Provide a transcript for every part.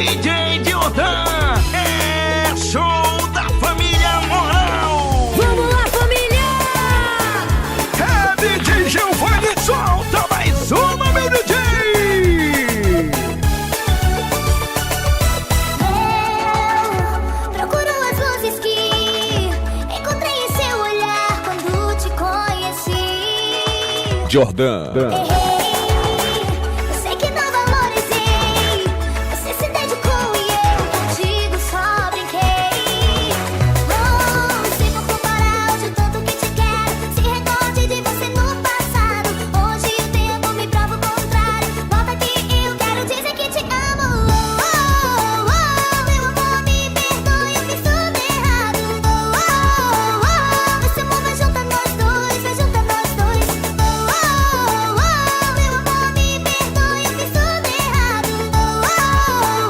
DJ Jordan é show da família Moral. Vamos lá, família! É DJ Giovanni, solta mais uma, meu DJ. Eu procuro as luzes que encontrei em seu olhar quando te conheci. Jordan. Eu sei que não valorizei. Você se dedicou e eu contigo só brinquei. Oh, se for comparar hoje o tanto que te quero, se recorde de você no passado. Hoje o tempo me prova o contrário. Volta aqui, eu quero dizer que te amo. Oh, oh, oh, meu amor, me perdoe, eu fiz tudo errado. Oh, oh, oh, esse amor vai juntar nós dois, vai juntar nós dois. Oh, oh, oh, meu amor, me perdoe, eu fiz tudo errado. Oh,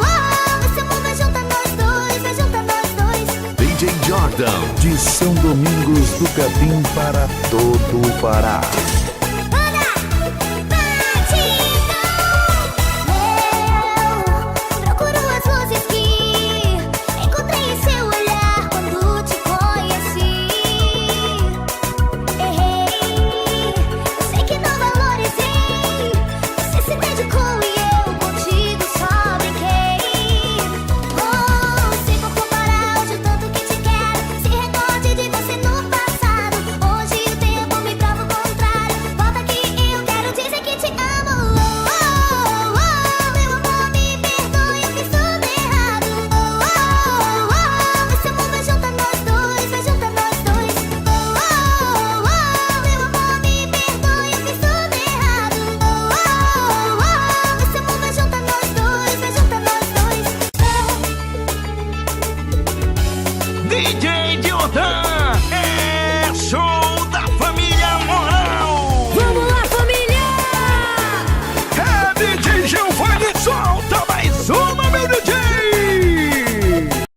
oh, esse amor vai juntar nós dois, vai juntar nós dois. DJ Jordan, de São Domingos do Capim para todo o Pará. Eu procuro as luzes que encontrei em seu olhar quando te conheci. Errei, eu sei que não valorizei. Você se dedicou e eu contigo só brinquei. Oh, se for comparar hoje o tanto que te quero, se recorde de você no passado. Hoje o tempo me prova o contrário. Volta aqui, eu quero dizer que te amo. Oh, oh, oh, meu amor, me perdoe, eu fiz tudo errado. Oh, oh, oh, esse amor vai juntar nós dois, vai juntar nós dois. Oh, oh, meu amor, me perdoe, eu fiz tudo errado. Oh, oh, esse amor vai juntar nós dois, vai juntar nós dois. DJ Jordan